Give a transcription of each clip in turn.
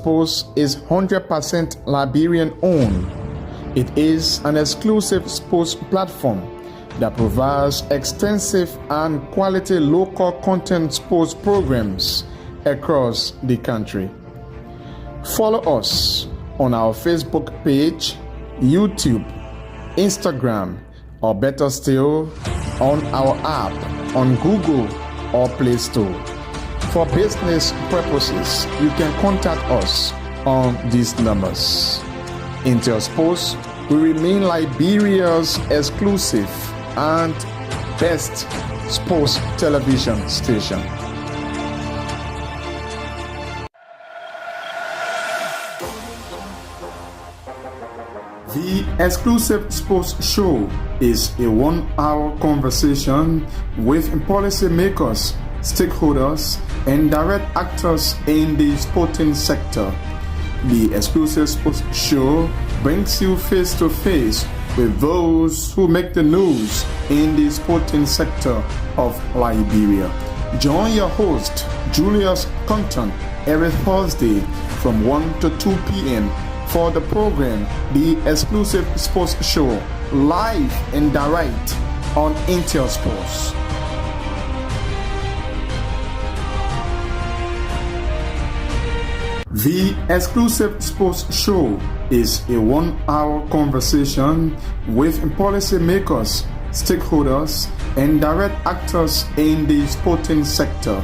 Sports is 100% Liberian owned. It is an exclusive sports platform that provides extensive and quality local content sports programs across the country. Follow us on our Facebook page, YouTube, Instagram, or better still, on our app on Google or Play Store. For business purposes, you can contact us on these numbers. Intel Sports will remain Liberia's exclusive and best sports television station. The exclusive sports show is a 1-hour conversation with policymakers, stakeholders, and direct actors in the sporting sector. The exclusive sports show brings you face to face with those who make the news in the sporting sector of Liberia. Join your host, Julius Compton, every Thursday from 1 to 2 p.m. for the program, The Exclusive Sports Show, live and direct on Intel Sports. The Exclusive Sports Show is a 1-hour conversation with policymakers, stakeholders, and direct actors in the sporting sector.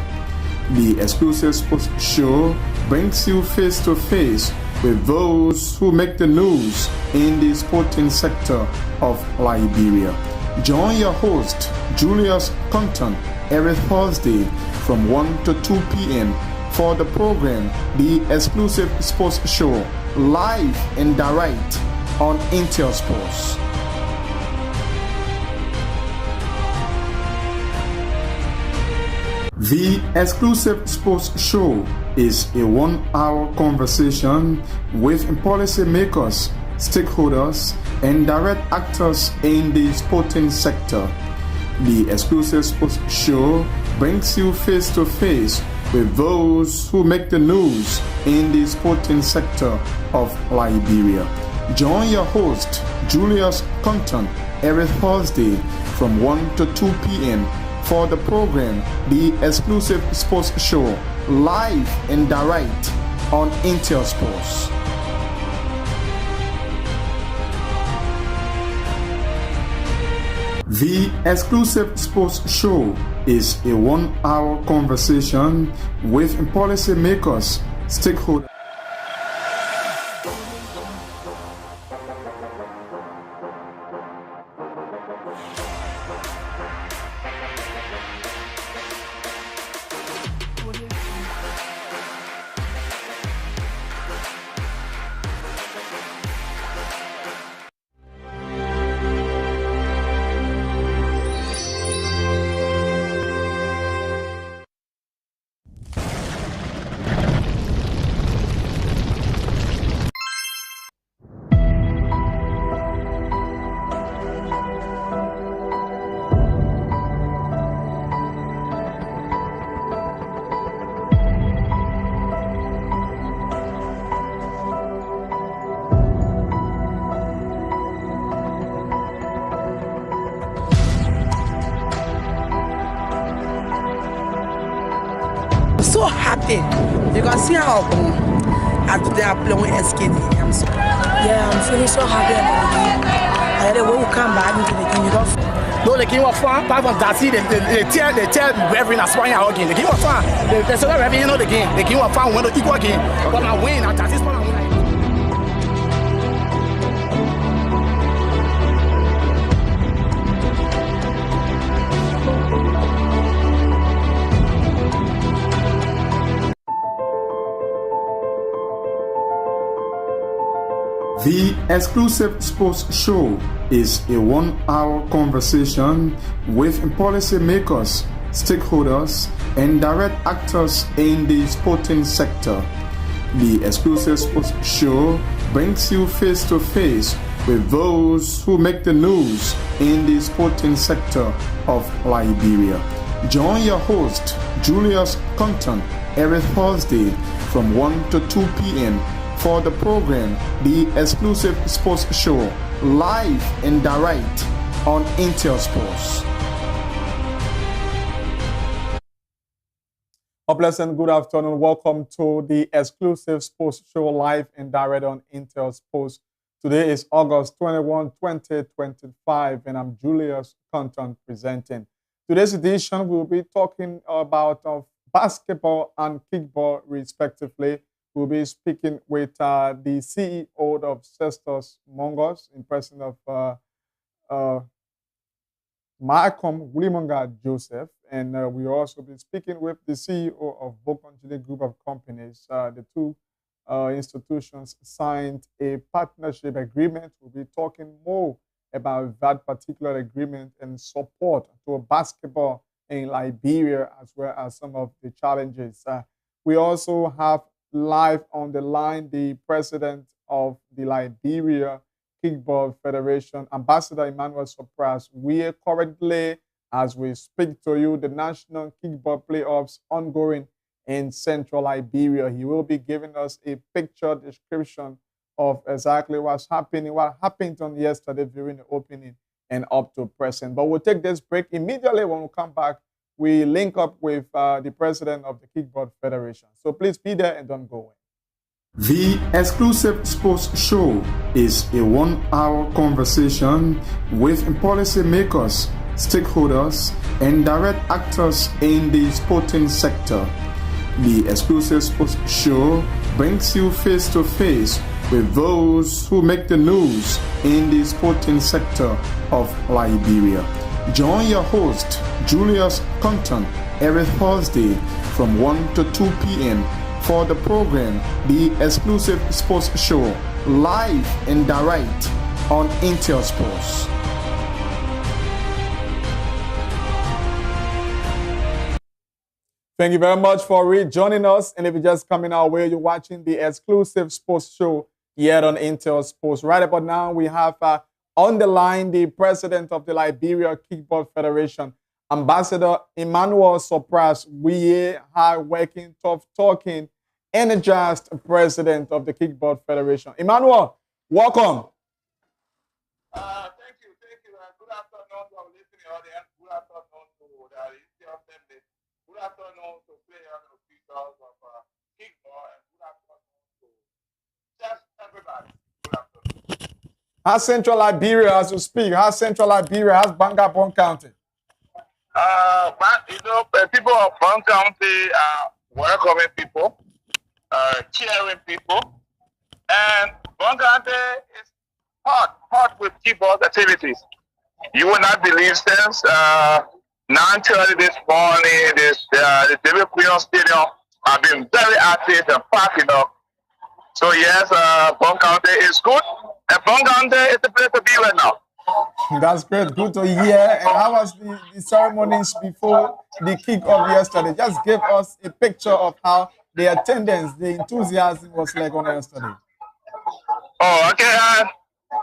The Exclusive Sports Show brings you face to face with those who make the news in the sporting sector of Liberia. Join your host, Julius Compton, every Thursday from 1 to 2 p.m. for the program, The Exclusive Sports Show, live and direct on Intel Sports. The Exclusive Sports Show is a 1-hour conversation with policymakers, stakeholders, and direct actors in the sporting sector. The Exclusive Sports Show brings you face to face with those who make the news in the sporting sector of Liberia. Join your host, Julius Compton, every Thursday from 1 to 2 p.m. for the program, The Exclusive Sports Show, live and direct on Intel Sports. The Exclusive Sports Show is a 1-hour conversation with policymakers, stakeholders. So happy. You can see how they are playing with SKD. I'm feeling so happy about the game. And then when we come back into the game, you don't. No, the game was fun. Apart from that, they tell Reverend Aspire again. The game was fun. They say Reverend, you know the game. The game was fun. We went to equal game. But I win at this point. The Exclusive Sports Show is a 1-hour conversation with policymakers, stakeholders, and direct actors in the sporting sector. The Exclusive Sports Show brings you face to face with those who make the news in the sporting sector of Liberia. Join your host, Julius Compton, every Thursday from 1 to 2 p.m. for the program, The Exclusive Sports Show, live and direct on Intel Sports. A pleasant good afternoon. Welcome to The Exclusive Sports Show, live and direct on Intel Sports. Today is August 21, 2025, and I'm Julius Compton presenting. Today's edition, we'll be talking about basketball and kickball, respectively. We'll be speaking with the CEO of Cestus Mungos, in person of Malcolm Willimunga Joseph, and we'll also be speaking with the CEO of Bokonjile Group of Companies. The two institutions signed a partnership agreement. We'll be talking more about that particular agreement and support to basketball in Liberia, as well as some of the challenges. We also have live on the line the president of the Liberia Kickball Federation, Ambassador Emmanuel Sopras. We are currently, as we speak to you, the national kickball playoffs ongoing in central Liberia. He will be giving us a picture description of exactly what's happening, what happened on yesterday during the opening and up to present. But we'll take this break. Immediately when we come back, we link up with the president of the Kickball Federation. So please be there and don't go away. The Exclusive Sports Show is a 1-hour conversation with policymakers, stakeholders, and direct actors in the sporting sector. The Exclusive Sports Show brings you face to face with those who make the news in the sporting sector of Liberia. Join your host, Julius Compton, every Thursday from 1 to 2 p.m. for the program, The Exclusive Sports Show, live and direct on Intel Sports. Thank you very much for rejoining us. And if you're just coming our way, you're watching The Exclusive Sports Show here on Intel Sports. Right about now, we have on the line the president of the Liberia Kickball Federation, Ambassador Emmanuel Sopras. We are working, tough, talking, energized president of the Kickball Federation. Emmanuel, welcome. Thank you. Good afternoon to our listening audience. Good afternoon to the Intel family. Good afternoon to players and officials of kickball, and good afternoon to just everybody. Good afternoon. How's Central Liberia as you speak? How's Central Liberia? How's Bangabon County? People of Bang County are welcoming people, cheering people, and Bang County is hot with kickball activities. You will not believe this. 9:30 this morning, the David Queen Stadium have been very active and packing up. So yes, Bang County is good, and Bang County is the place to be right now. That's great. Good to hear. And how was the ceremonies before the kickoff yesterday? Just give us a picture of how the attendance, the enthusiasm was like on yesterday. Oh, okay.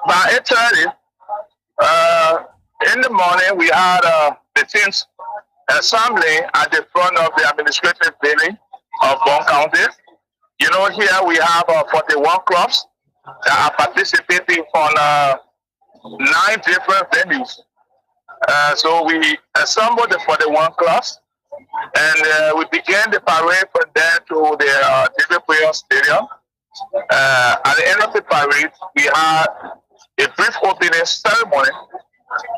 By 8:30 in the morning, we had the team's assembly at the front of the administrative building of Bang County. You know, here we have 41 clubs that are participating on 9 different venues. So we assembled the 41 clubs, and we began the parade from there to the David Queen Stadium. At the end of the parade, we had a brief opening ceremony,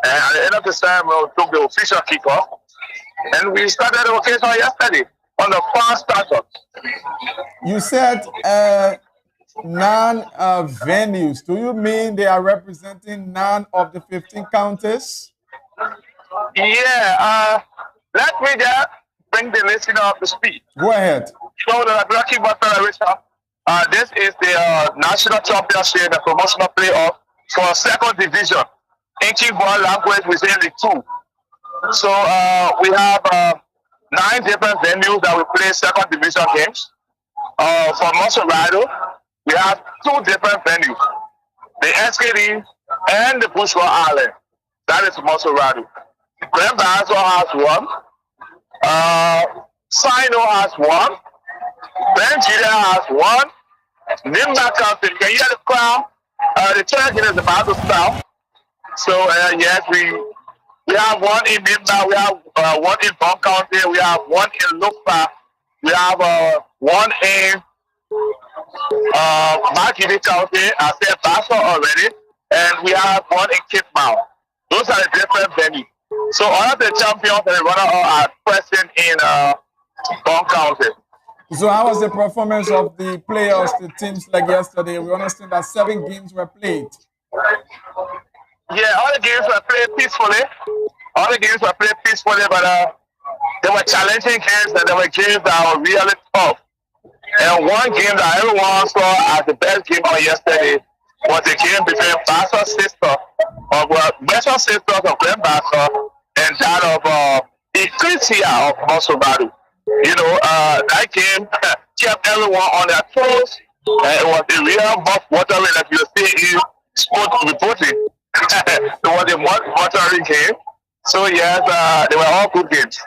and at the end of the ceremony, we took the official kickoff, and we started the occasion yesterday on the fast startup. You said 9 venues. Do you mean they are representing 9 of the 15 counties? Yeah. Let me just bring the listener up to speed. Go ahead. So the Liberia Kickball Federation, this is the national championship, the promotional playoff for second division in kickball language within the 2. So we have 9 different venues that we play second division games. For Monserrado, we have 2 different venues, the SKD and the Bushwa Island. That is Monserrado. Grand Basel has 1. Sino has 1. Nigeria has won. Nimba County, you can hear the crowd. The church is about to start. So yes, we have one in Nimba, we have one in Bon County, we have one in Lupa, we have one in Makini County. I said Basso already, and we have one in Cape Mount. Those are the different venues. So all of the champions and the runner are present in Bon County. So how was the performance of the players, the teams like yesterday? We understand that 7 games were played. Yeah, all the games were played peacefully. But they were challenging games, and they were games that were really tough. And one game that everyone saw as the best game on yesterday was the game between Basso Sisters of Glen Basso and that of Ecclesia of Mosobadu. You know, that game kept everyone on their toes. It was a real mouth-watering, as you see in sport reporting. It was a mouth-watering game. So yes, they were all good games.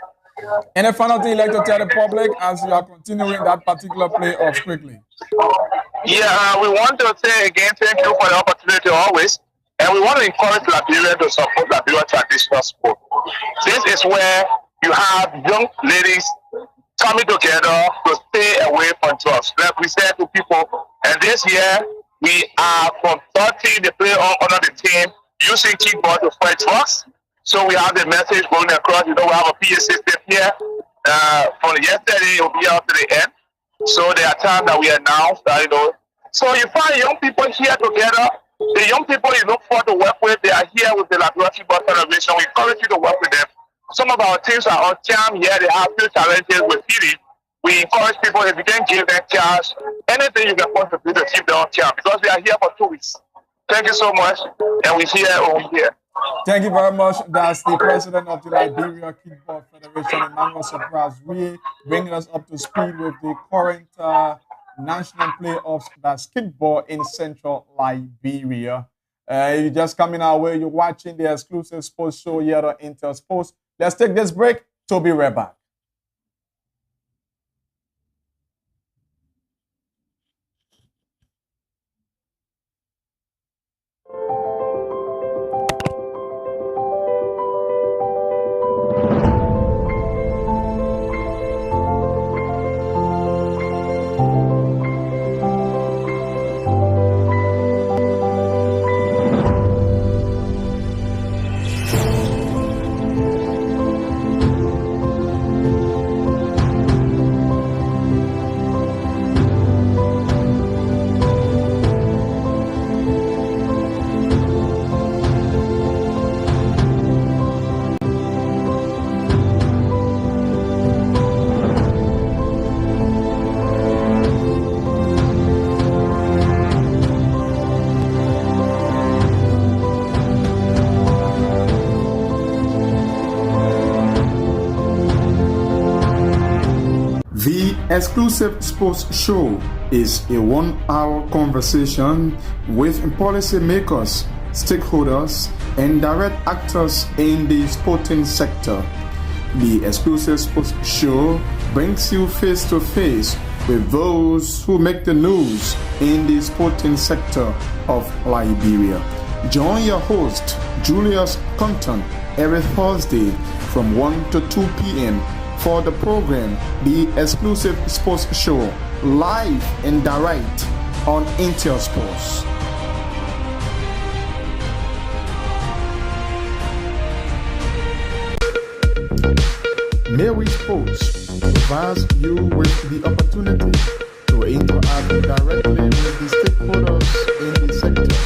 Any final thing you'd like to tell the public as you are continuing that particular playoff quickly? Yeah, we want to say again, thank you for the opportunity always. And we want to encourage Liberia to support Liberia traditional sport. This is where you have young ladies coming together to stay away from drugs. Like we said to people, and this year we are conducting the play under the team using kickball to fight drugs. So we have the message going across. You know, we have a PA system here. From yesterday, it will be out to the end. So there are times that we announced that, you know. So you find young people here together. The young people you look for to work with, they are here with the Liberia Football Federation. We encourage you to work with them. Some of our teams are on charm here. They have few challenges with feeding. We encourage people, if you can give them cash, anything you can contribute to keep them on charm, because we are here for 2 weeks. Thank you so much. And we're here. Thank you very much. That's the president of the Liberia Kickball Federation, Emmanuel Surprise. We bringing us up to speed with the current national playoffs, that's kickball in Central Liberia. You're just coming our way. You're watching the exclusive sports show here on Intel Sports. Let's take this break. To be right back. Exclusive Sports Show is a 1-hour conversation with policymakers, stakeholders, and direct actors in the sporting sector. The Exclusive Sports Show brings you face to face with those who make the news in the sporting sector of Liberia. Join your host, Julius Compton, every Thursday from 1 to 2 p.m. for the program, The Exclusive Sports Show, live and direct on Intel Sports. Mary Sports provides you with the opportunity to interact directly with the stakeholders in the sector,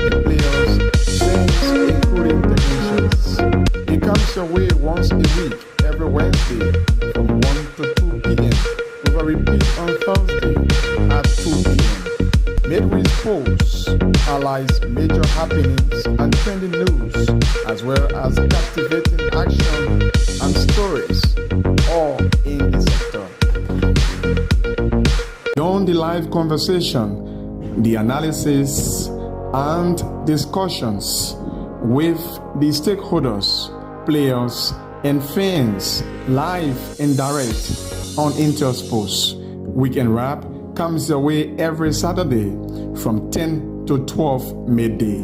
the players, fans, including technicians. It comes your way once a week, every Wednesday from 1 to 2 p.m. with a repeat on Thursday at 2 p.m. Midway Sports highlights major happenings and trending news, as well as captivating action and stories, all in the sector. Beyond the live conversation, the analysis and discussions with the stakeholders, players, and fans, live and direct on Intel Sports. Weekend Wrap comes your way every Saturday from 10 to 12 midday.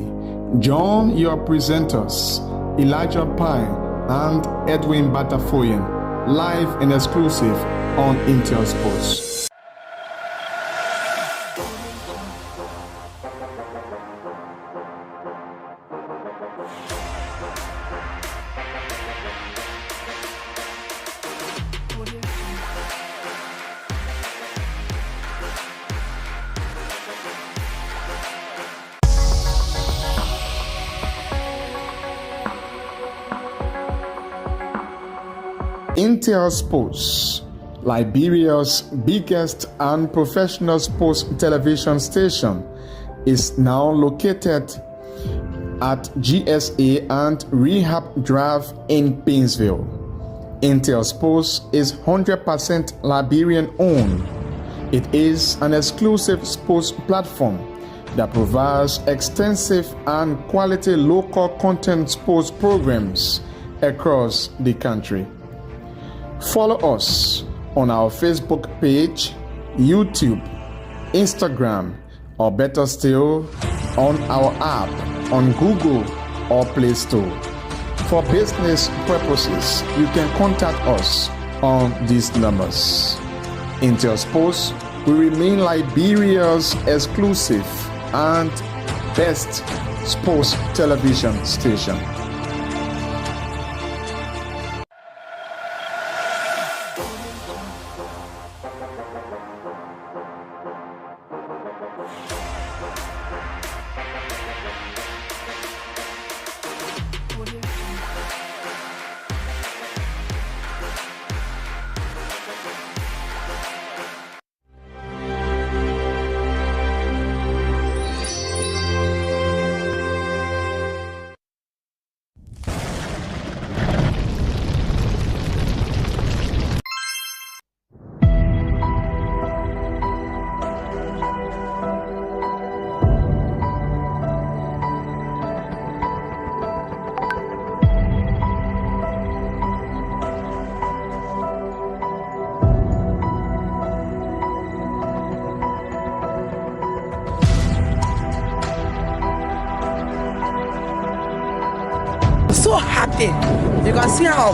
Join your presenters, Elijah Pine and Edwin Batafoyan, live and exclusive on Intel Sports. Intel Sports, Liberia's biggest and professional sports television station, is now located at GSA and Rehab Drive in Painesville. Intel Sports is 100% Liberian owned. It is an exclusive sports platform that provides extensive and quality local content sports programs across the country. Follow us on our Facebook page, YouTube, Instagram, or better still, on our app on Google or Play Store. For business purposes, you can contact us on these numbers. Intel Sports will remain Liberia's exclusive and best sports television station. So happy. You can see how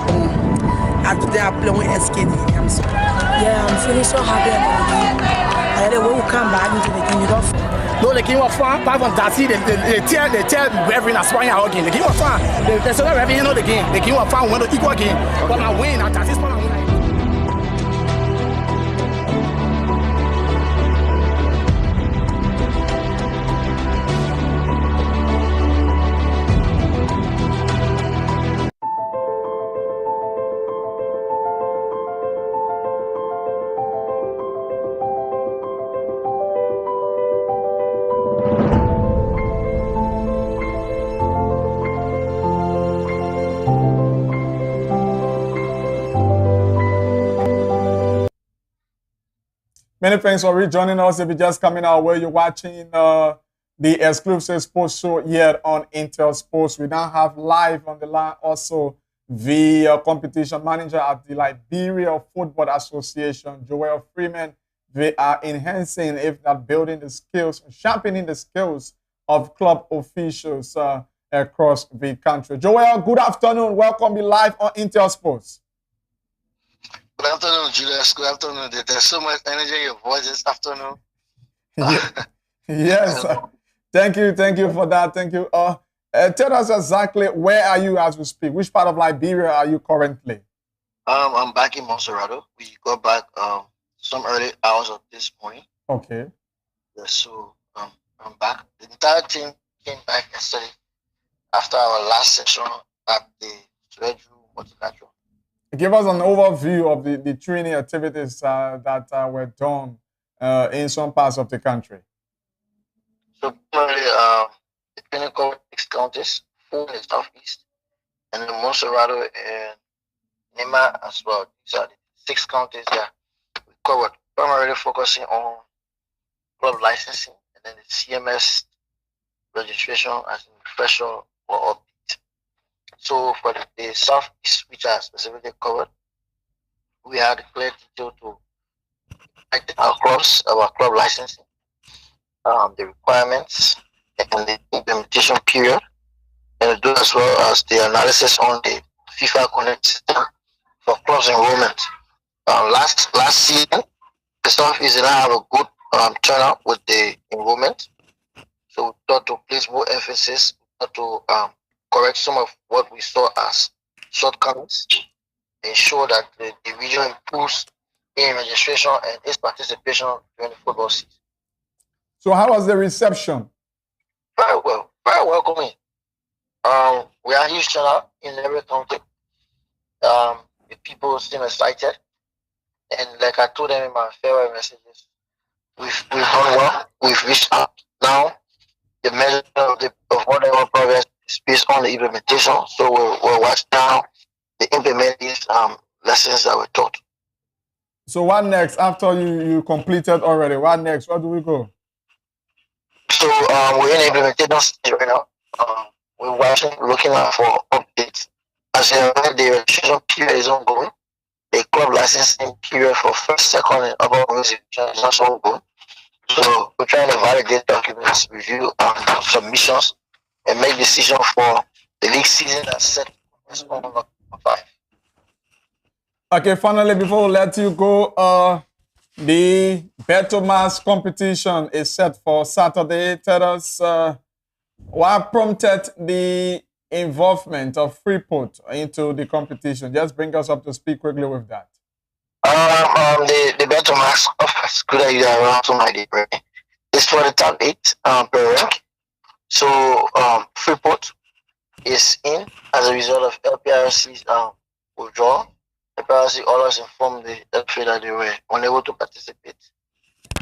after they are playing SKD. I'm so I'm feeling so happy about the game. And then when we come back into the game, you don't. No, the game was fun. Apart from that, see, they tear referee and swine out game. The game was fun. They saw the referee, the game. The game was fun. We went to equal game. But I win at this point. Many thanks for rejoining us. If you're just coming our way, you're watching the exclusive sports show here on Intel Sports. We now have live on the line also the competition manager at the Liberia Football Association, Joel Freeman. They are enhancing, if not building the skills, sharpening the skills of club officials across the country. Joel, good afternoon. Welcome you live on Intel Sports. Good afternoon, Julius. Good afternoon. There's so much energy in your voice this afternoon. Yes. Thank you for that. Thank you. Tell us exactly where are you as we speak? Which part of Liberia are you currently? I'm back in Monserrado. We got back some early hours of this morning. Okay. Yeah, so I'm back. The entire team came back yesterday after our last session at the Sueju Multilateral. Give us an overview of the training activities that were done in some parts of the country. So primarily, the training covered 6 counties, 4 in the southeast, and then Monserrado and Nema as well. These are the 6 counties that we covered, primarily focusing on club licensing and then the CMS registration as a refresher or update. So for the southeast, which are specifically covered, we had clear detail to our club licensing, the requirements, and the implementation period, and do as well as the analysis on the FIFA Connect system for clubs enrollment. Last season, the Southeast did not have a good turnout with the enrollment, so we thought to place more emphasis to correct some of what we saw as shortcomings, ensure that the region improves in registration and its participation during the football season. So how was the reception? Very welcoming. We are huge turnout in every county. The people seem excited, and like I told them in my farewell messages, we've done well. We've reached out now. The measure of whatever progress is based on the implementation. So we'll watch now to implement these lessons that were taught. So what next after you completed already? What next? Where do we go? So we're in the implementation stage right now. We're watching, looking out for updates. As you know, the registration period is ongoing. The club licensing period for first, second, and upper music is also ongoing. So we're trying to validate documents, review submissions, and make decisions for the league season that's set for 5. Okay, finally, before we let you go, the Betomas competition is set for Saturday. Tell us what prompted the involvement of Freeport into the competition. Just bring us up to speed quickly with that. The Betomas offers good idea around to my degree. It's for the top 8 per rank. So Freeport is in as a result of LPRC's withdrawal. LPRC always informed the LFA that they were unable to participate.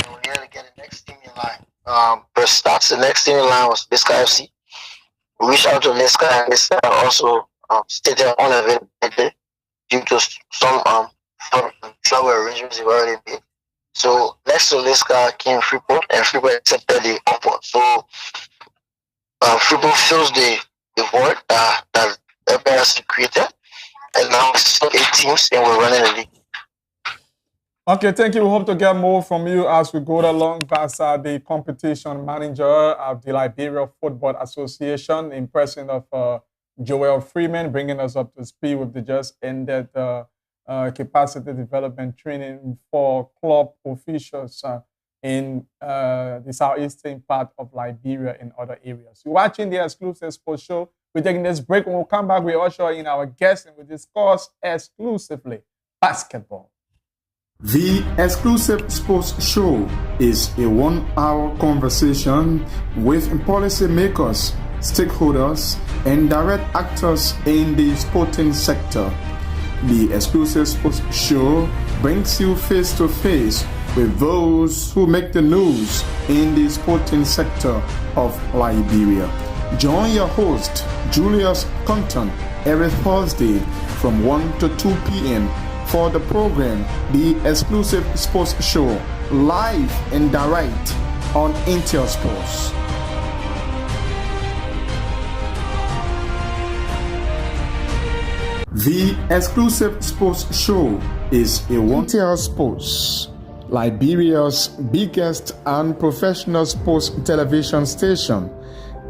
And we had to get the next team in line. First starts, the next team in line was Leska FC. We reached out to Leska, and Leska also stated unavailability due to some travel arrangements they've already made. So next to Leska came Freeport, and Freeport accepted the offer. So Freeport fills the void that LPRC created. And now it's still 8 teams, and we're running the league. Okay, thank you. We hope to get more from you as we go along. Vasa, the competition manager of the Liberia Football Association, in person of Joel Freeman, bringing us up to speed with the just ended capacity development training for club officials in the southeastern part of Liberia and other areas. You're watching the exclusive sports show. We're taking this break. When we come back, we usher in our guests and we discuss exclusively basketball. The exclusive sports show is a 1-hour conversation with policymakers, stakeholders, and direct actors in the sporting sector. The exclusive sports show brings you face to face with those who make the news in the sporting sector of Liberia. Join your host, Julius Compton, every Thursday from 1 to 2 p.m. for the program, The Exclusive Sports Show, live and direct on Intel Sports. The Exclusive Sports Show is a Intel Sports, Liberia's biggest and professional sports television station,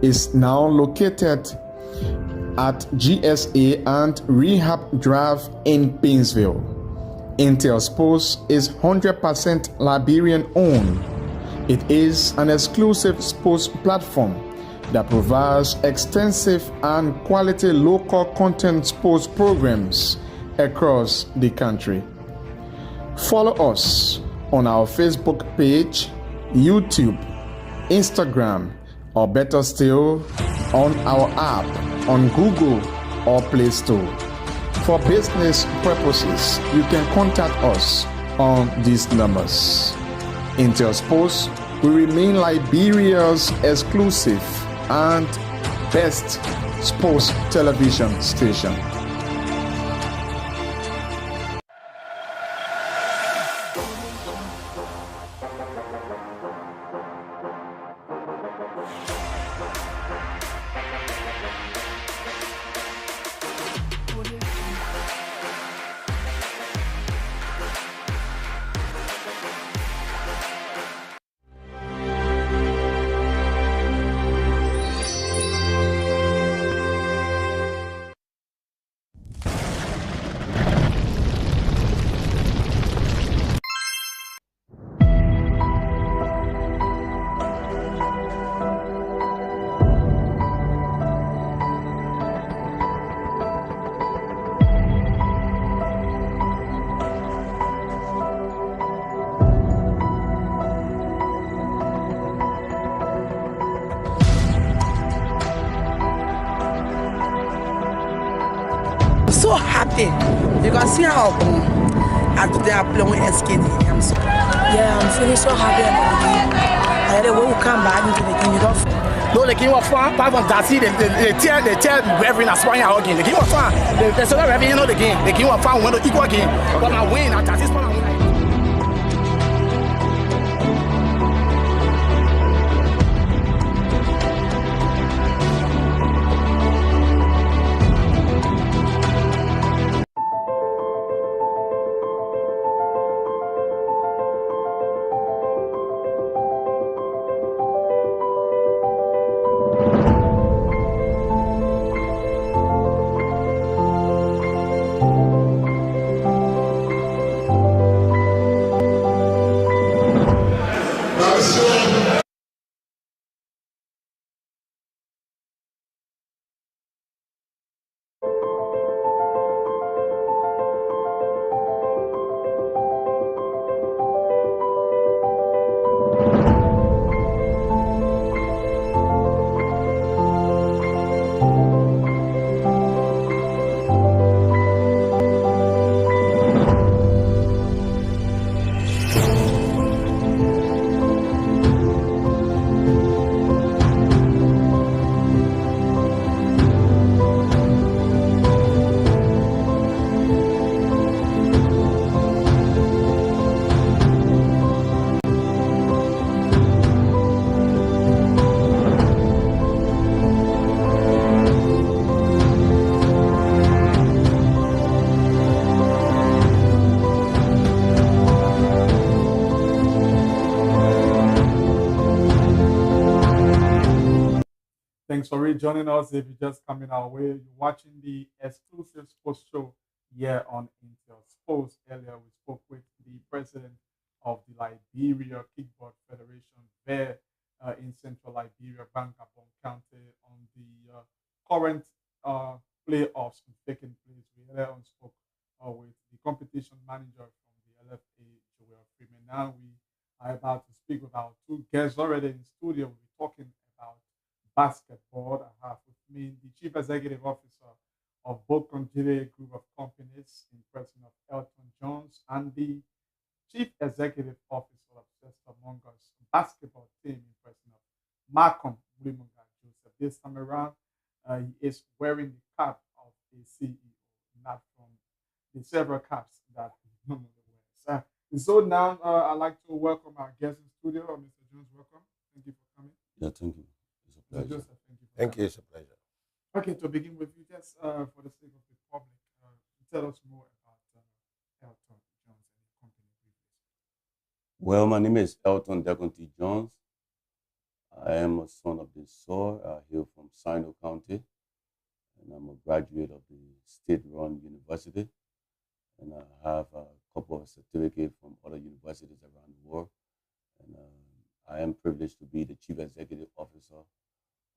is now located at GSA and Rehab Drive in Painesville. Intel Sports is 100% Liberian owned. It is an exclusive sports platform that provides extensive and quality local content sports programs across the country. Follow us on our Facebook page, YouTube, Instagram, or better still, on our app on Google or Play Store. For business purposes, you can contact us on these numbers. Intel Sports will remain Liberia's exclusive and best sports television station. happy. You can see how they are playing with SKD. I'm so Yeah, I'm feeling so happy about the game. And then when we come back into the game, you don't. No, the game was fun. Part of Darcy, they tell referee as far as game. The game was fun. The so referee know the game. The game was fun. We went to equal game. But I win. And Darcy's fun. Thanks for rejoining us. If you're just coming our way, you're watching the exclusive sports show here on Intel Sports. Earlier, we spoke with the president of the Liberia Kickboard Federation there in central Liberia, Bankabon County, on the current playoffs taking place. We earlier on spoke with the competition manager from the LFA, Joel Freeman. Now we are about to speak with our two guests already in the studio. We'll be talking about basketball. I have with me the Chief Executive Officer of Bokon Jide Group of Companies in person of Elton Jones, and the Chief Executive Officer of Chester Mongers basketball team in person of Malcolm Wulimunga Joseph. This time around, he is wearing the cap of a CEO, not from the several caps that he normally wears. So now I'd like to welcome our guest in studio, Mr. Jones. Welcome. Thank you for coming. Yeah, thank you. It's a pleasure. Joseph, thank you. Thank you. It's a pleasure. Okay, to begin with, you just for the sake of the public, tell us more about Elton Jones and the company. Well, my name is Elton Deconti Jones. I am a son of the soil. I hail from Sino County, and I'm a graduate of the state-run university. And I have a couple of certificates from other universities around the world. And I am privileged to be the Chief Executive Officer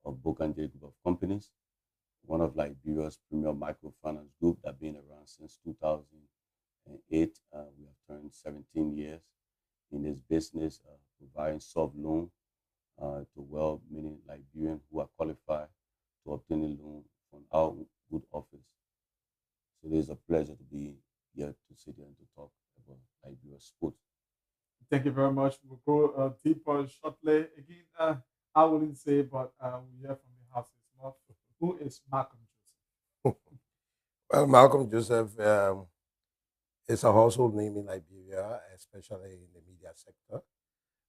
of Bokon Jide Group of Companies, one of Liberia's premier microfinance group that been around since 2008. We have turned 17 years in this business, providing soft loan to well-meaning Liberians who are qualified to obtain a loan from our good office. So it is a pleasure to be here to sit here and to talk about Liberia sports. Thank you very much. We'll go deeper shortly. Again, I wouldn't say, but we hear from the house is not. Who is Malcolm Joseph? Well, Malcolm Joseph is a household name in Liberia, especially in the media sector.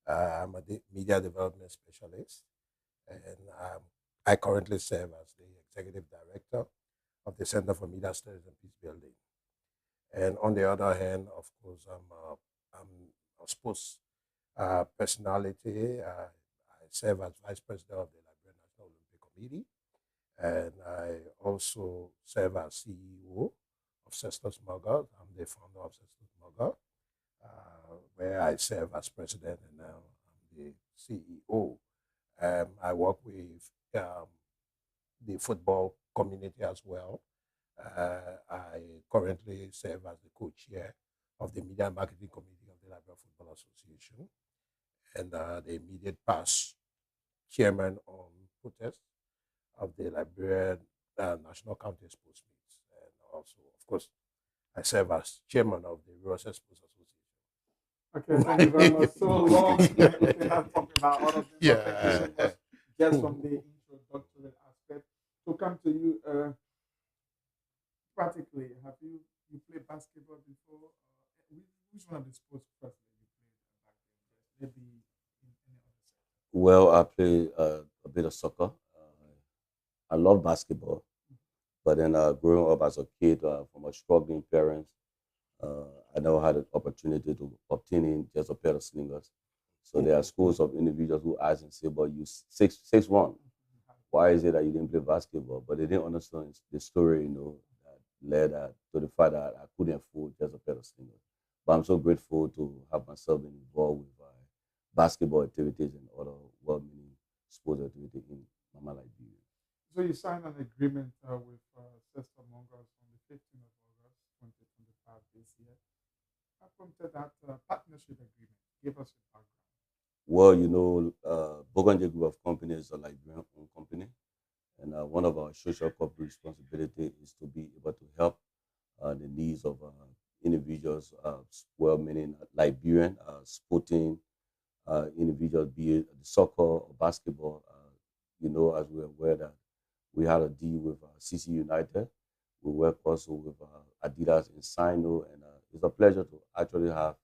I'm a media development specialist, and I currently serve as the executive director of the Center for Media Studies and Peace Building. And on the other hand, of course, I'm a sports personality. I serve as vice president of the Liberian National Olympic Committee, and I also serve as CEO of Cestus Mugger. I'm the founder of Cestus Mugger, where I serve as president, and now I'm the CEO. I work with the football community as well. I currently serve as the co-chair of the Media and Marketing Committee of the Liberia Football Association, and the immediate past chairman on protest of the Liberian National County Sports Meets, and also, of course, I serve as chairman of the Real Estate Sports Association. Okay, thank you very much. So long, we have talked about all of this. Yeah. Thank you so much. Just from the introductory aspect. To come to you, practically, have you played basketball before? Which one of the sports first you played back then? Maybe in any other sector? Well, I play a bit of soccer. I love basketball. But then growing up as a kid from a struggling parents, I never had an opportunity to obtain in just a pair of slingers. So there are schools of individuals who ask and say, but you 6'1", why is it that you didn't play basketball? But they didn't understand the story, that led to the fact that I couldn't afford just a pair of slingers. But I'm so grateful to have myself been involved with basketball activities and other well-meaning sports activities in Mama Liberia. So you signed an agreement with Cesar Mongas on the 15th of August, 2025 this year. How prompted that partnership agreement? Give us a background. Well, Bokonje Group of Companies is a Liberian-owned company. And one of our social corporate responsibility is to be able to help the needs of individuals, well-meaning Liberian, sporting individuals, be it soccer or basketball. As we're aware that we had a deal with CC United. We work also with Adidas and Sino, and it's a pleasure to actually have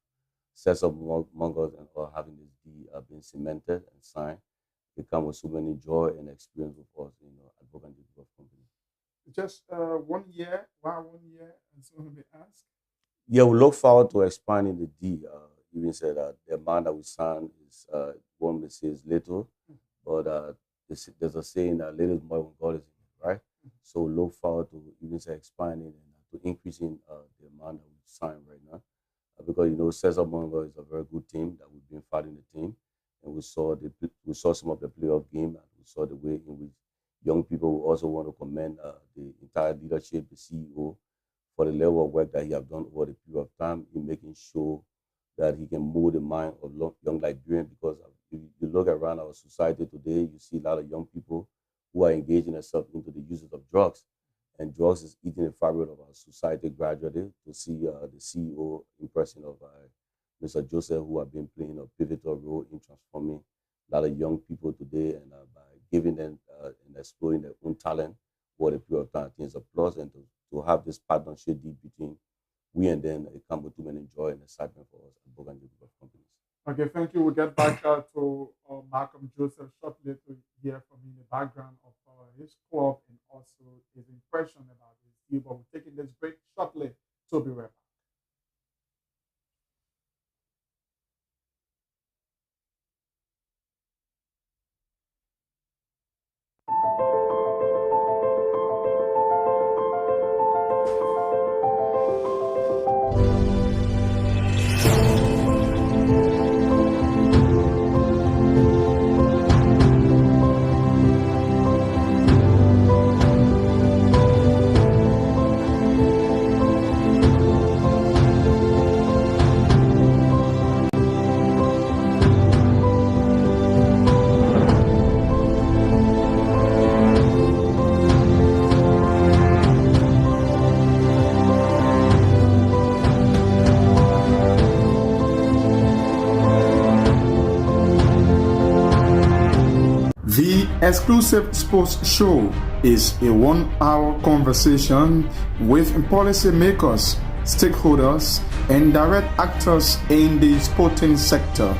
Cesar Mongas and having this deal being cemented and signed. It comes with so many joy and experience with us, at Bokonje Group of Companies. Just 1 year, why 1 year? And so let me ask. Yeah, we look forward to expanding the deal. Even said that the amount that we signed is one may say is little, but there's a saying that little is more when God is in it, right? So we look forward to even say expanding and to increasing the amount that we sign right now. Because Cesar Mongas is a very good team that we've been fighting the team, and we saw some of the playoff game, and we saw the way in which young people will also want to commend the entire leadership, the CEO, for the level of work that he has done over the period of time in making sure that he can mold the mind of young Liberians. Because if you look around our society today, you see a lot of young people who are engaging themselves into the uses of drugs. And drugs is eating the fabric of our society gradually. To see the CEO in person of Mr. Joseph, who have been playing a pivotal role in transforming a lot of young people today, and by giving them and exploring their own talent for the period of time, I think it's a plus. And to have this partnership deep between we and then it comes with too many joy and excitement for us at Bokonje Group of Companies. Okay, thank you. We'll get back to Malcolm Joseph shortly to hear from him the background of his club and also his impression about his deal. But we're taking this break shortly, so be right back. The exclusive sports show is a 1-hour conversation with policymakers, stakeholders, and direct actors in the sporting sector.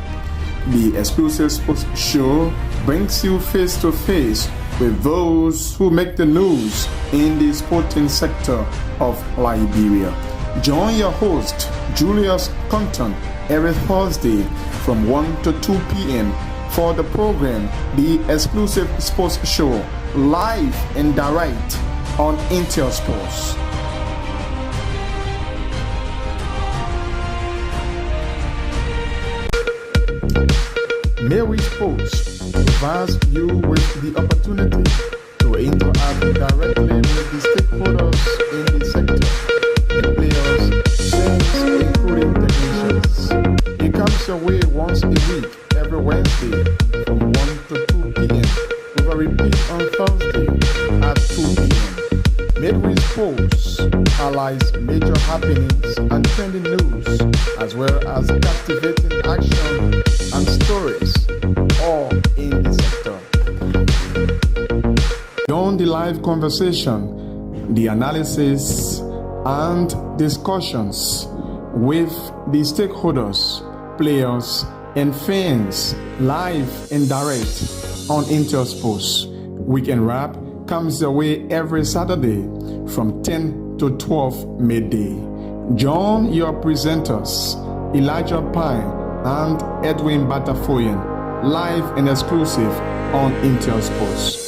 The exclusive sports show brings you face to face with those who make the news in the sporting sector of Liberia. Join your host, Julius Compton, every Thursday from 1 to 2 p.m. for the program, The Exclusive Sports Show, live and direct on Intel Sports. Mary Sports provides you with the opportunity to interact directly with the stakeholders in the sector, the players, fans, including technicians. It comes your way once a week, every Wednesday from 1 to 2 p.m. with a repeat on Thursday at 2 p.m. Midway Sports analyze major happenings and trending news, as well as captivating action and stories, all in the sector. Beyond the live conversation, the analysis and discussions with the stakeholders, players, and fans live and direct on Intel Sports. Weekend Wrap comes your way every Saturday from 10 to 12 midday. Join your presenters, Elijah Pine and Edwin Batafoyan, live and exclusive on Intel Sports.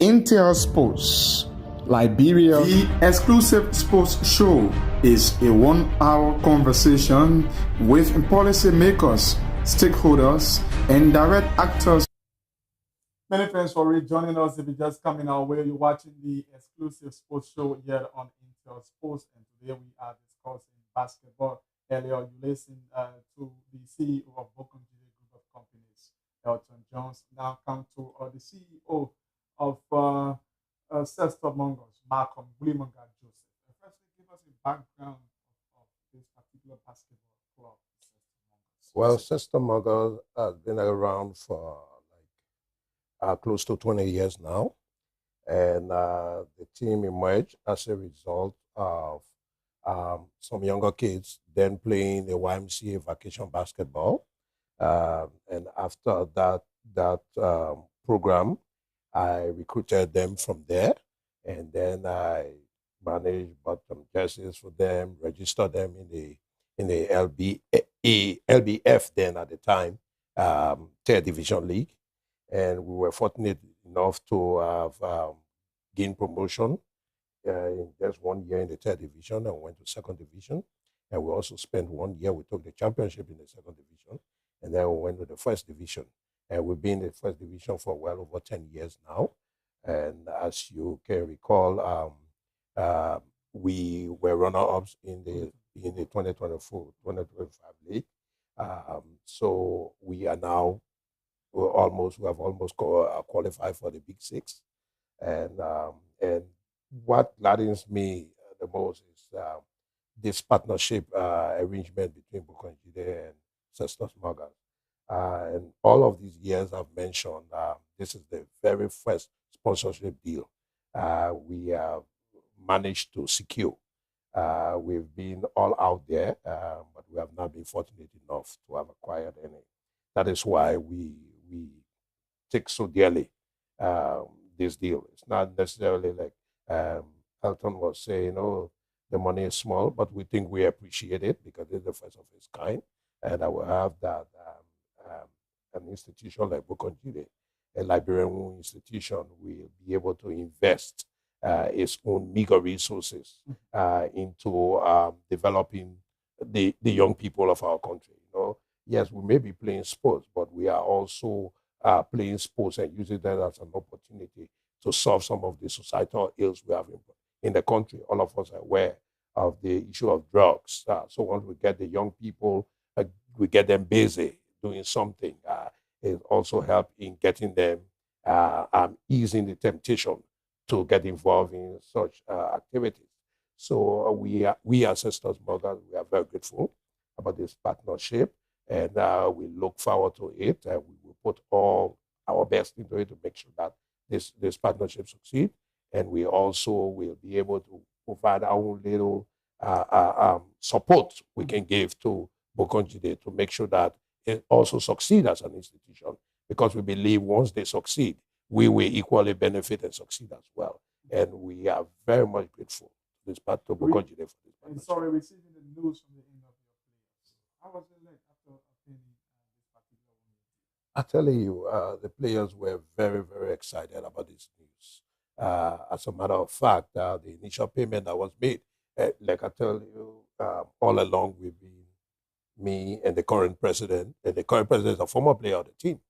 Intel Sports, Liberia. The exclusive sports show is a 1-hour conversation with policymakers, stakeholders, and direct actors. Many thanks for rejoining us. If you're just coming our way, you're watching the exclusive sports show here on Intel Sports, and today we are discussing basketball. Earlier, you listened to the CEO of Bokonjide Group of Companies, Elton Jones. Now come to the CEO of Cester Mongers, Malcolm Bulimonga Joseph. First, give us a background of this particular basketball club, Cester Mongers. Well, Cester Mongers has been around for close to 20 years now, and the team emerged as a result of some younger kids then playing the YMCA vacation basketball, and after that program, I recruited them from there, and then I managed, bought some jerseys for them, registered them in the LBF then at the time, third division league, and we were fortunate enough to have gained promotion in just 1 year in the third division, and went to second division, and we also spent 1 year. We took the championship in the second division, and then we went to the first division. And we've been in the first division for well over 10 years now. And as you can recall, we were runner-ups in the 2024-2025 league. So we are now we have almost qualified for the Big Six. And what gladdens me the most is this partnership arrangement between Bokonjide and Cester Mongers. And all of these years I've mentioned, this is the very first sponsorship deal we have managed to secure. We've been all out there, but we have not been fortunate enough to have acquired any. That is why we take so dearly this deal. It's not necessarily like Elton was saying, oh, the money is small, but we think we appreciate it because it's the first of its kind. And I will have that an institution like Bokonjide, a Liberian institution, will be able to invest its own meager resources into developing the young people of our country. You know, yes, we may be playing sports, but we are also playing sports and using that as an opportunity to solve some of the societal ills we have in the country. All of us are aware of the issue of drugs. So once we get the young people, we get them busy doing something, it also helps in getting them, easing the temptation to get involved in such activities. So we as Cester Mongers, we are very grateful about this partnership, and we look forward to it. And we will put all our best into it to make sure that this partnership succeed. And we also will be able to provide our own little support we can give to Bokonjide to make sure that it also succeed as an institution, because we believe once they succeed, we will equally benefit and succeed as well. And we are very much grateful to this part of Bokonjide for this partnership. And sorry, receiving the news from the end of your players. How was it like after obtaining this particular one? I tell you, the players were very, very excited about this news. As a matter of fact, the initial payment that was made, like I tell you, all along we've been me and the current president. And the current president is a former player of the team.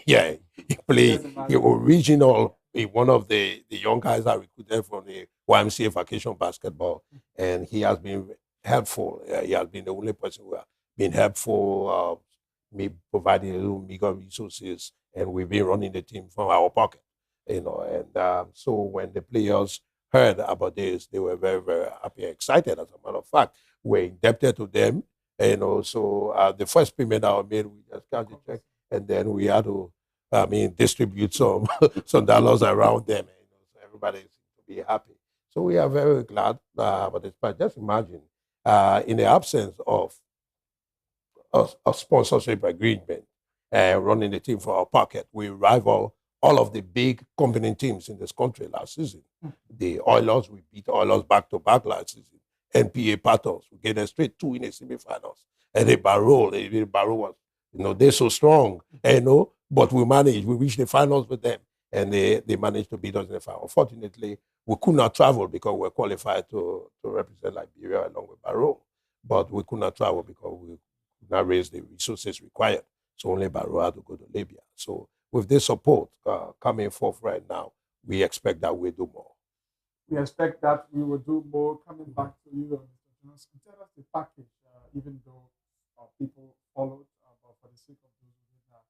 Yeah, he played the original, one of the young guys I recruited from the YMCA vacation basketball. And he has been helpful. He has been the only person who has been helpful, me providing a little meager resources, and we've been running the team from our pocket, And so when the players heard about this, they were very, very happy and excited. As a matter of fact, we're indebted to them. So the first payment I made, we just got the check, and then we had to, distribute some some dollars around them. So everybody seems to be happy. So we are very glad about this. But just imagine, in the absence of a sponsorship agreement, running the team for our pocket, we rival all of the big competing teams in this country last season. The Oilers, we beat Oilers back-to-back last season. NPA Patos, we get a straight 2 in the semifinals. And the Barrow was, they're so strong, but we managed. We reached the finals with them, and they managed to beat us in the final. Unfortunately, we could not travel because we were qualified to represent Liberia along with Barrow, but we could not travel because we could not raise the resources required. So only Barrow had to go to Libya. So with this support coming forth right now, we expect that we'll do more. We expect that we will do more. Coming back to you, Mr. Johnson, tell us the package, even though people followed, but for the sake of those who did not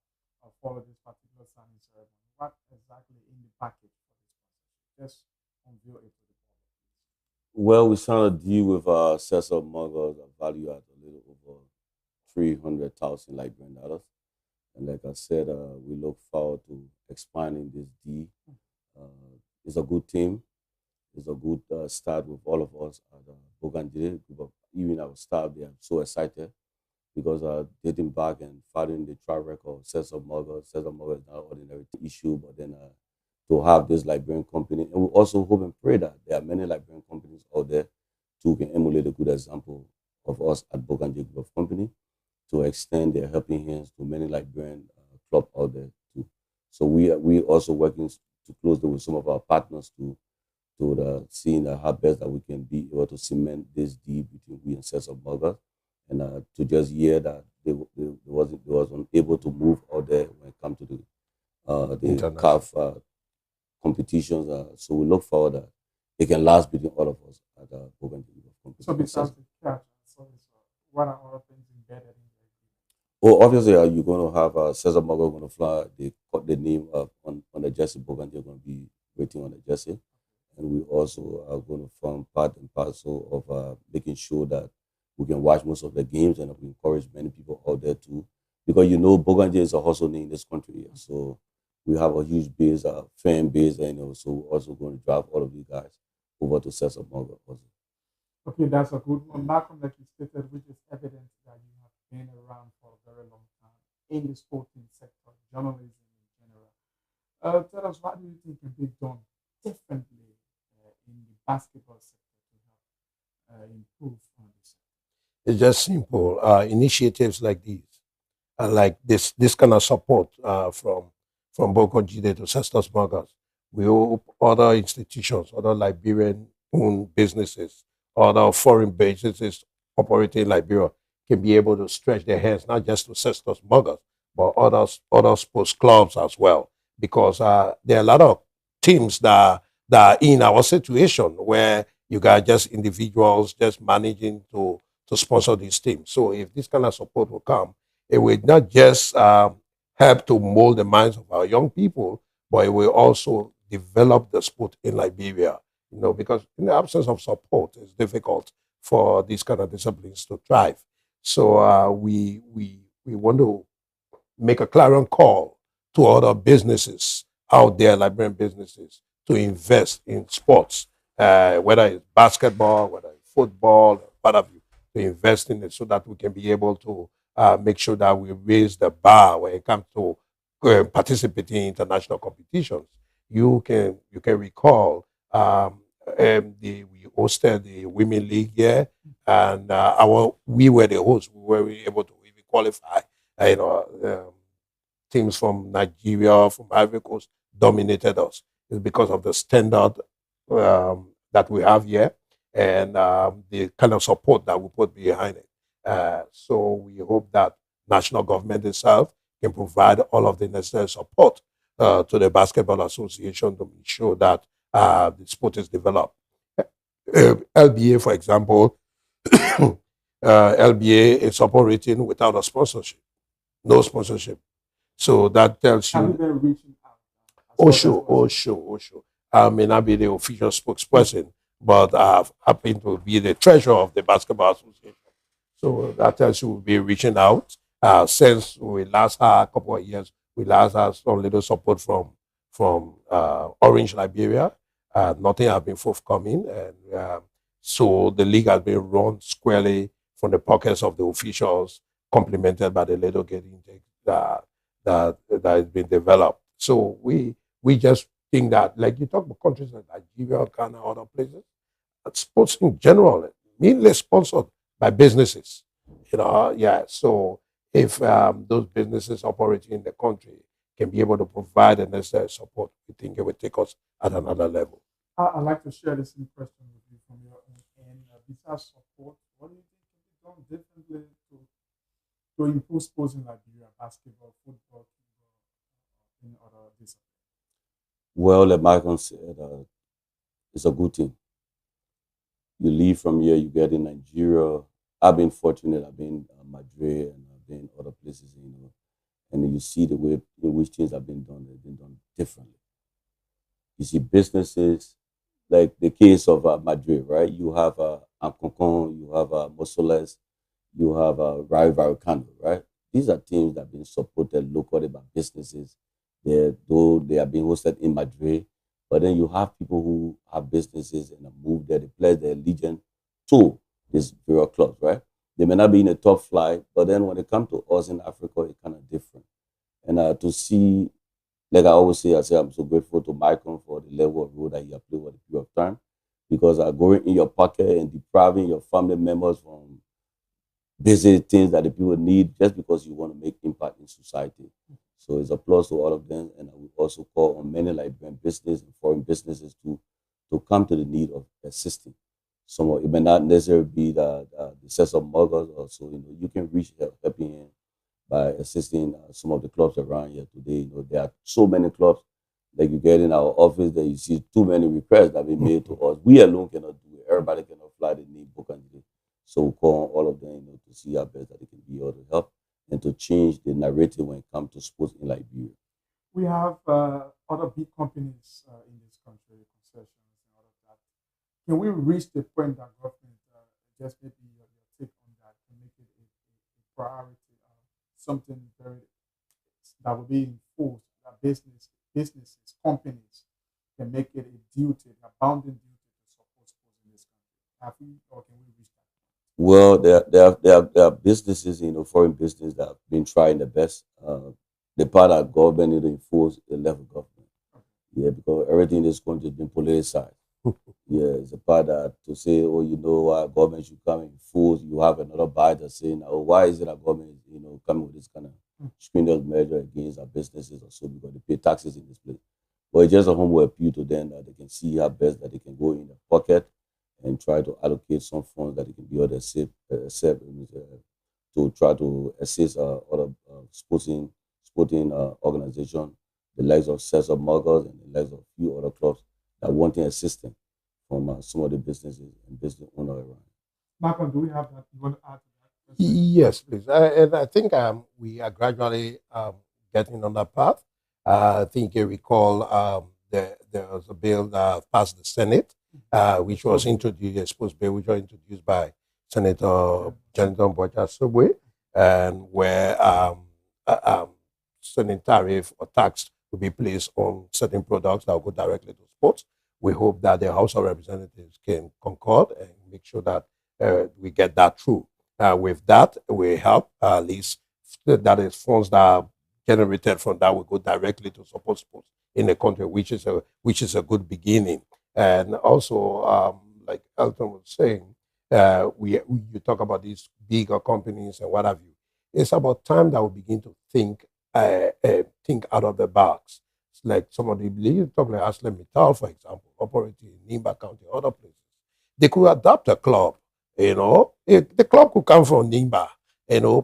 follow this particular signing ceremony, what exactly in the package for this sponsorship? Just unveil it to the public. Well, we signed a deal with Cesar Muggers, a value at a little over $300,000 Liberian dollars. And like I said, we look forward to expanding this deal. It's a good team. It's a good start with all of us at Bogandile. Even our staff, they are so excited because dating back and following the track record of Cesar Muggers is not an ordinary issue, but then to have this Liberian company, and we also hope and pray that there are many Liberian companies out there who can emulate a good example of us at Bogandile Group of Company, to extend their helping hands to many Liberian clubs out there too. So we also working to closely with some of our partners to seeing how best that we can be able to cement this deal between we and Cesar Muggers, and to just hear that they wasn't able to move out there when it comes to the CAF competitions. So we look forward that it can last between all of us at Bogandile Group of Company. So besides the catch, what are other things embedded in? Oh, obviously, you're going to have Cesar Muggers going to fly the name on the jersey. Bogandile going to be waiting on the jersey, and we also are going to form part and parcel of making sure that we can watch most of the games, and we encourage many people out there too, because Bogandile is a hustle name in this country, so we have a huge base, fan base, and so we're also going to drive all of you guys over to Cesar Muggers also. Okay, that's a good one. Malcolm, like you stated, which is evidence that you have been around for a very long time in the sporting sector, journalism in general. Tell us, what do you think can be done differently in the basketball sector to help improve on this? It's just simple. Initiatives like these, like this kind of support from Bogandile to Cestus Muggers. We hope other institutions, other Liberian-owned businesses, other foreign businesses operating in Liberia can be able to stretch their hands, not just to Cestus Muggers, but other sports clubs as well. Because there are a lot of teams that are in our situation where you got just individuals just managing to sponsor these teams. So if this kind of support will come, it will not just help to mold the minds of our young people, but it will also develop the sport in Liberia. Because in the absence of support, it's difficult for these kind of disciplines to thrive. So we want to make a clarion call to other businesses out there, Liberian businesses, to invest in sports, whether it's basketball, whether it's football, what have you, to invest in it so that we can be able to make sure that we raise the bar when it comes to participating in international competitions. You can recall we hosted the Women League here, and we were the hosts. We were able to even qualify. Teams from Nigeria, from Ivory Coast dominated us. It's because of the standard that we have here and the kind of support that we put behind it. So we hope that national government itself can provide all of the necessary support to the Basketball Association to ensure that the sport is developed. LBA, for example, LBA is operating without a sponsorship, no sponsorship. So that tells you. Have you been reaching out? Osho. I may not be the official spokesperson, but I've happened to be the treasurer of the Basketball Association. So that tells you we'll be reaching out. Since we last had a couple of years, we last had some little support from Orange, Liberia. Nothing has been forthcoming, and so the league has been run squarely from the pockets of the officials, complemented by the little getting intake that has been developed. So we just think that, like you talk about countries like Nigeria, Ghana, other places, sports in general, mainly sponsored by businesses. So if those businesses operating in the country can be able to provide the necessary support, we think it will take us at another level. I'd like to share the same question with you from your own end. Besides support, what do you think can be done differently to improve sports in Liberia, basketball, football, any other discipline? Well, like Malcolm said, it's a good thing. You leave from here, you get in Nigeria. I've been fortunate. I've been Madrid and I've been other places, and then you see the way in which things have been done. They've been done differently. You see businesses, like the case of Madrid, right? You have Anconcon, you have Mosoles, you have Rayo Vallecano, right? These are teams that have been supported locally by businesses. Though they are being hosted in Madrid, but then you have people who have businesses and have moved there, they pledge their allegiance to these various clubs, right? They may not be in the top flight, but then when it comes to us in Africa, it's kind of different. And to see, like I always say, I'm so grateful to Michael for the level of role that he has played over the period of time, because going in your pocket and depriving your family members from basic things that the people need just because you want to make impact in society. So it's a plus to all of them, and I will also call on many Liberian business and foreign businesses to come to the need of assisting. It may not necessarily be the sense of muggers, or so you can reach helping hand by assisting some of the clubs around here today. There are so many clubs, like you get in our office that you see too many requests that have been made to us. We alone cannot do it. Everybody cannot fly the need book and day. So we call on all of them to see how best that they can be able to help and to change the narrative when it comes to sports in Liberia. We have other big companies in this country, concessions and all of that. Can we reach the point that government, just maybe your take on that, can make it a priority, something that will be enforced, that businesses, companies can make it a duty, a bounden duty to support sports in this country? Have we, or can we reach that? Well, there are businesses, foreign business that have been trying the best. The part that government need to enforce the level government. Yeah, because everything in this country has been politicized. Yeah, it's a part that to say, government should come and enforce. You have another bite saying, why is it that government is, coming with this kind of strenuous measure against our businesses or so, because they pay taxes in this place. But it's just a humble appeal to them that they can see how best that they can go in their pocket and try to allocate some funds that they can be able to accept to try to assist other sporting organizations, the likes of Cesar Muggers and the likes of a few other clubs that wanting assistance from some of the businesses and business owners around. Malcolm, do we have that? You want to add to that? Yes, please. And I think we are gradually getting on that path. I think you recall there was a bill that passed the Senate, which was introduced, a sports bill, which was introduced by Senator Jonathan Bocha-Subwe, and where certain tariff or tax will be placed on certain products that will go directly to sports. We hope that the House of Representatives can concord and make sure that we get that through. With that, we help at least that is funds that are generated from that will go directly to support sports in the country, which is a good beginning. And also, like Elton was saying, you talk about these bigger companies and what have you. It's about time that we begin to think out of the box. It's like some of the leaders talk like ArcelorMittal, for example, operating in Nimba County, other places. They could adopt a club, the club could come from Nimba,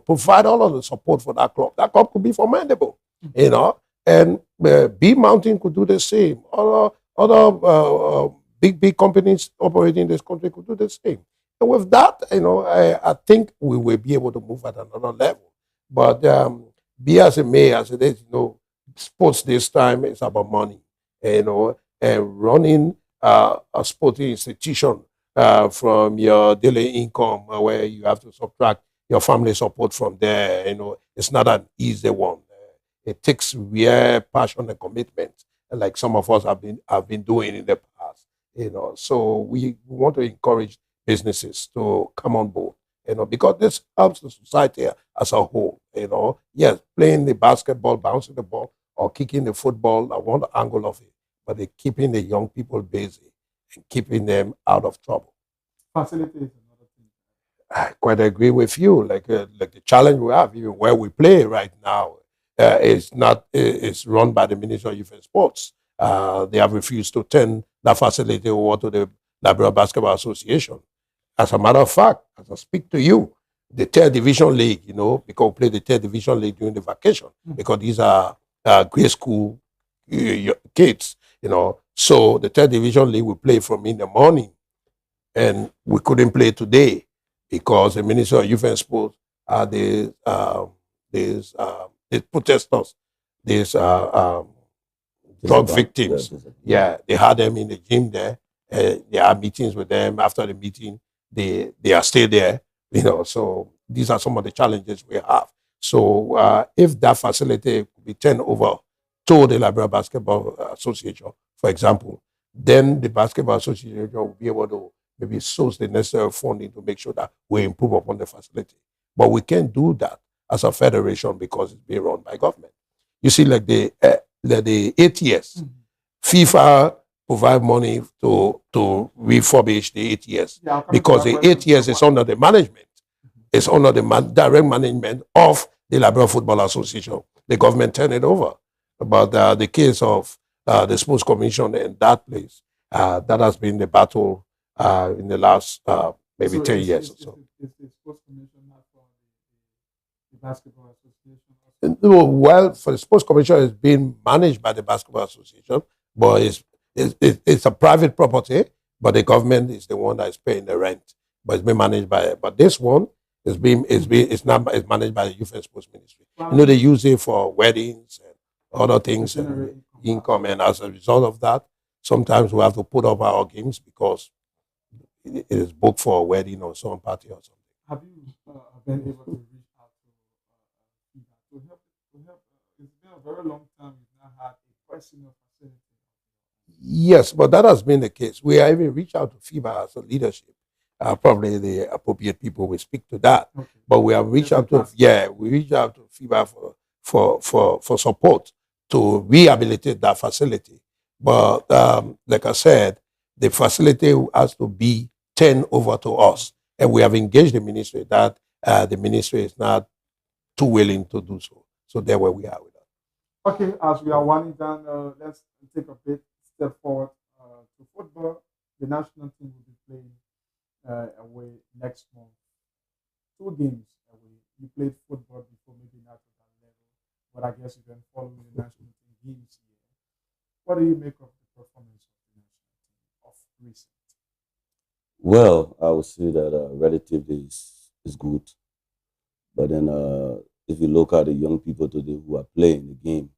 provide all of the support for that club. That club could be formidable, and B Mountain could do the same. Other big companies operating in this country could do the same. And with that, I think we will be able to move at another level. But be as it may, as it is, sports this time is about money, and running a sporting institution from your daily income, where you have to subtract your family support from there. It's not an easy one. It takes real passion and commitment, like some of us have been doing in the past. So we want to encourage businesses to come on board. Because this helps the society as a whole. Yes, playing the basketball, bouncing the ball, or kicking the football, I want the angle of it, but they're keeping the young people busy and keeping them out of trouble. Facilities another thing. I quite agree with you. Like the challenge we have, even where we play right now, it's run by the Ministry of Youth and Sports. They have refused to turn that facility over to the Liberia Basketball Association. As a matter of fact, as I speak to you, the third division league, because we play the third division league during the vacation, because these are grade school kids, So the third division league we play from in the morning, and we couldn't play today because the Ministry of Youth and Sports are these protesters, these drug victims. Yeah, they had them in the gym there. They have meetings with them. After the meeting, they are still there. So these are some of the challenges we have. So if that facility could be turned over to the Liberia Basketball Association, for example, then the Basketball Association will be able to maybe source the necessary funding to make sure that we improve upon the facility. But we can't do that as a federation because it's being run by government. You see, like the ATS, FIFA provide money to refurbish the ATS, because the ATS is under the management. It's under the direct management of the Liberia Football Association. The government turned it over. But the case of the Sports Commission in that place, that has been the battle in the last maybe 10 years or so. Is the Sports Commission not for the Basketball Association? Well, for the Sports Commission, it's being managed by the Basketball Association, but it's a private property, but the government is the one that is paying the rent. But it's being managed by. But this one is managed by the Youth and Sports Ministry. Wow. They use it for weddings and other things and income, and as a result of that, sometimes we have to put up our games because it is booked for a wedding or some party or something. Have you been able to reach out to help? It's been a very long time we've not had a personal facility. Yes, but that has been the case. We have even reached out to FIBA as a leadership. Probably the appropriate people will speak to that. Okay. But we have reached out to FIBA for support to rehabilitate that facility. But like I said, the facility has to be turned over to us, and we have engaged the ministry that the ministry is not too willing to do so. So there where we are with that. Okay, as we are winding down, let's take a big step forward to football. The national team will be playing away next month. 2 games away. You played football before, maybe not at that level, but I guess you've been following the national team games here. What do you make of the performance of the national team of recent? Well, I would say that relatively is good. But then if you look at the young people today who are playing the game,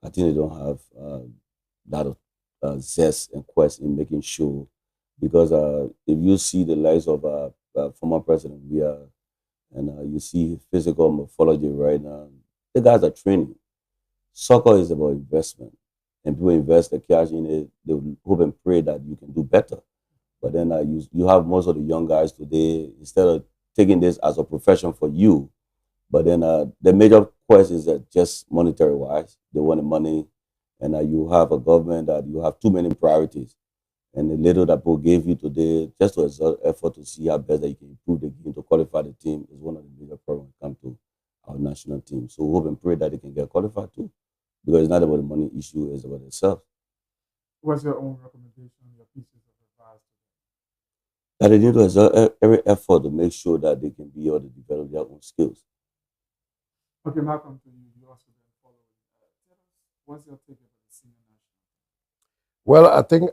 I think they don't have that of zest and quest in making sure. Because if you see the lives of former President Weah, and you see physical morphology right now, the guys are training. Soccer is about investment. And people invest the cash in it, they hope and pray that you can do better. But then you have most of the young guys today, instead of taking this as a profession for you, but then the major quest is that just monetary-wise, they want the money, and you have a government that you have too many priorities. And the little that people gave you today, just to exert effort to see how best that you can improve the game to qualify the team, is one of the bigger problems when it comes to our national team. So we hope and pray that they can get qualified too, because it's not about the money issue, it's about itself. What's your own recommendation, your pieces of That they need to exert every effort to make sure that they can be able to develop their own skills. Okay, Malcolm, to you. You also been following. What's your take about the senior national? Well,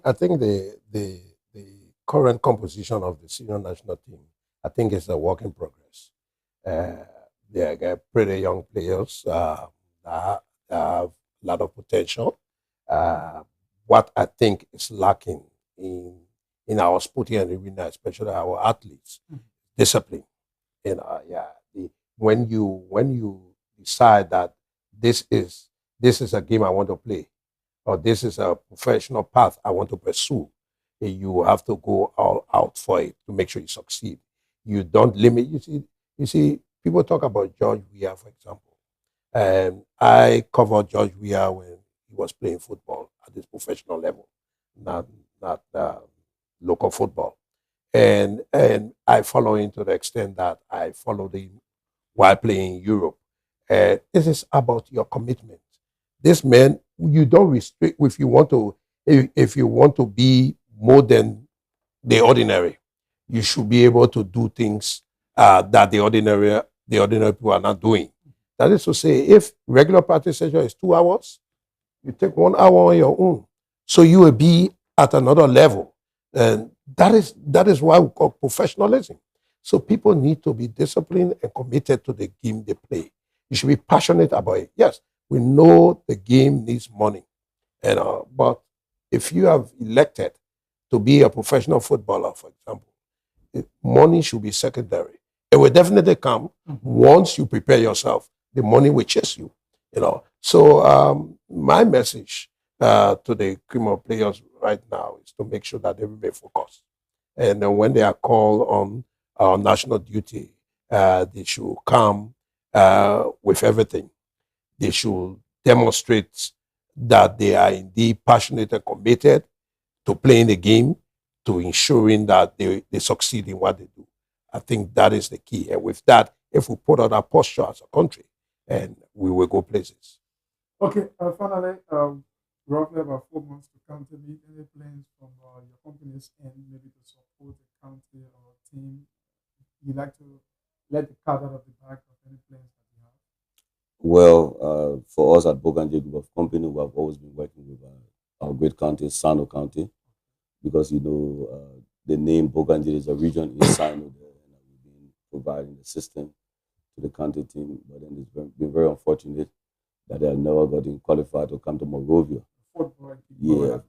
I think the current composition of the senior national team, I think is a work in progress. They are pretty young players that have a lot of potential. What I think is lacking in our sporting arena, especially our athletes, discipline. When you decide that this is a game I want to play, or this is a professional path I want to pursue, you have to go all out for it to make sure you succeed. You don't limit. You see, people talk about George Weah, for example. And I covered George Weah when he was playing football at this professional level, not local football. And I follow him to the extent that I followed him while playing in Europe. This is about your commitment. This man, you don't restrict if you want to be more than the ordinary. You should be able to do things that the ordinary people are not doing. That is to say, if regular practice session is 2 hours, you take 1 hour on your own. So you will be at another level. And that is why we call professionalism. So people need to be disciplined and committed to the game they play. You should be passionate about it. Yes, we know the game needs money. But if you have elected to be a professional footballer, for example, money should be secondary. It will definitely come once you prepare yourself. The money will chase you. So my message to the criminal players right now is to make sure that they remain focused. And then when they are called on national duty, they should come with everything. They should demonstrate that they are indeed passionate and committed to playing the game, to ensuring that they succeed in what they do. I think that is the key. And with that, if we put on our posture as a country, and we will go places. Okay, finally, roughly about 4 months to county meet. Any plans from your company's end, maybe to support the county or team? You like to let the cat out of the bag of any plans that you have? Well, for us at Bokanje Group of Company, we have always been working with our great county, Sano County, because the name Bokanje is a region in Sano there, and we've been providing the system to the county team, but then it's been very unfortunate that they have never gotten qualified to come to Monrovia. Yeah,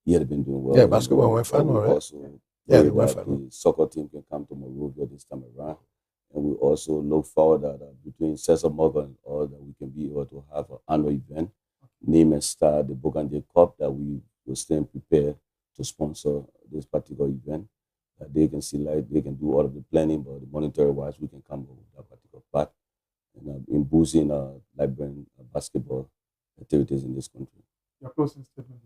they've been doing well. Yeah, basketball went fine already. Also, the soccer team can come to Monrovia this time around. And we also look forward that between Cesar Morgan and all that we can be able to have an annual event, name and start the Bokanje Cup, that we will stand prepared to sponsor this particular event. That they can see, like, they can do all of the planning, but the monetary wise, we can come up with that particular part. And in boosting Liberian basketball activities in this country. Your closing statement.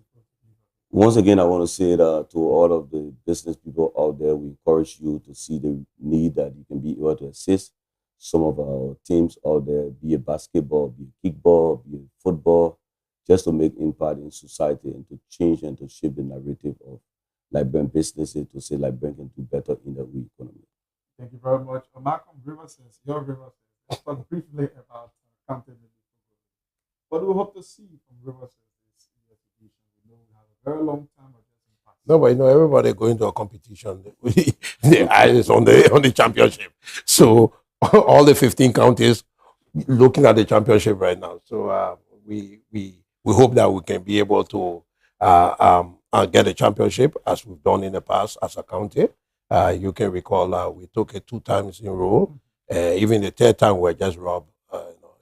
Once again, I want to say that to all of the business people out there, we encourage you to see the need that you can be able to assist some of our teams out there, be it basketball, be it kickball, be it football, just to make impact in society and to change and to shape the narrative of Liberian businesses to say Liberian can do better in the economy. Thank you very much. Malcolm Rivers says, your Rivers says, let's talk briefly about county football. What do we hope to see from Rivers this investigation? We know we have a very long time of this impact. No, but everybody going to a competition, the eye is on the championship. So all the 15 counties looking at the championship right now. So we hope that we can be able to get a championship as we've done in the past as a county. You can recall we took it 2 times in a row. Even the 3rd time we were just robbed.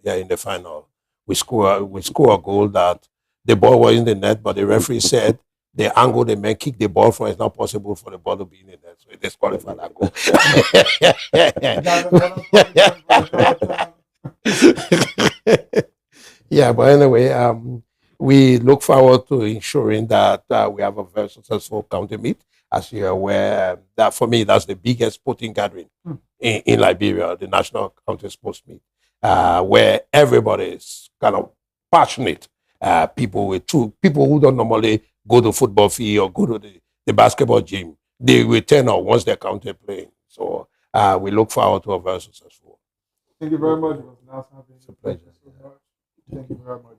In the final, we score a goal that the ball was in the net, but the referee said the angle the man kicked the ball from, it's not possible for the ball to be in the net, so he disqualified that goal. Yeah, but anyway, we look forward to ensuring that we have a very successful county meet. As you're aware, that for me, that's the biggest sporting gathering in Liberia, the National County Sports Meet, where everybody is kind of passionate. People who don't normally go to football field or go to the basketball gym they will turn on once the county playing. So we look forward to a very successful. Thank you very much. It was nice having you. It's a pleasure. Thank you so much. Thank you very much.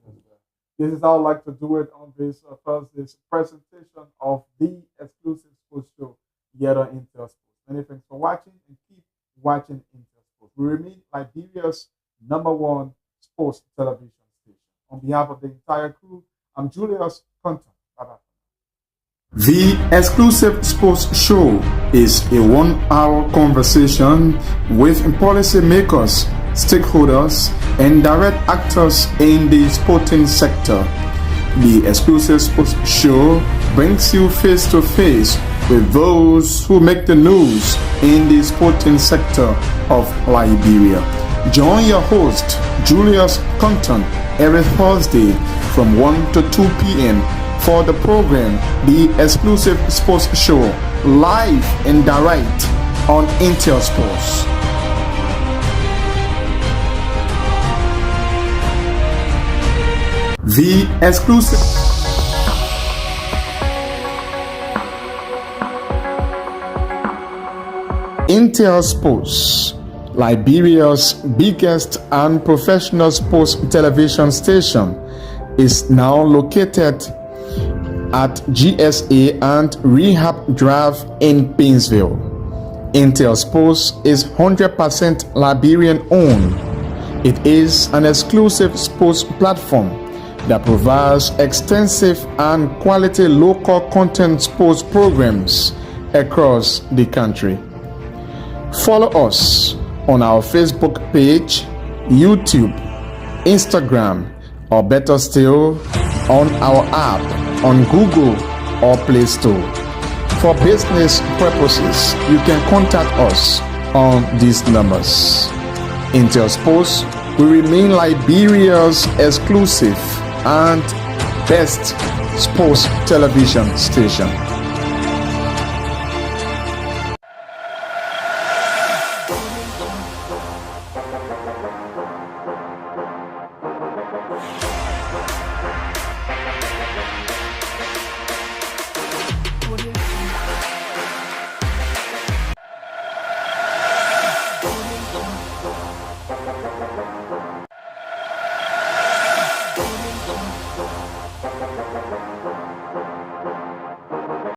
This is how I like to do it on this Thursday's presentation of the exclusive sports show here on Intel Sports. Many thanks for watching and keep watching Intel Sports. We remain Liberia's #1 sports television station. On behalf of the entire crew, I'm Julius Conton. Bye-bye. The exclusive sports show is a 1-hour conversation with policymakers, stakeholders, and direct actors in the sporting sector. The exclusive sports show brings you face to face with those who make the news in the sporting sector of Liberia. Join your host, Julius Compton, every Thursday from 1 to 2 p.m. for the program, The Exclusive Sports Show, live and direct on Intel Sports. The exclusive Intel Sports, Liberia's biggest and professional sports television station, is now located at GSA and Rehab Drive in Painesville. Intel Sports is 100% Liberian owned. It is an exclusive sports platform that provides extensive and quality local content sports programs across the country. Follow us on our Facebook page, YouTube, Instagram, or better still, on our app on Google or Play Store. For business purposes, you can contact us on these numbers. Intel Sports will remain Liberia's exclusive and best sports television station.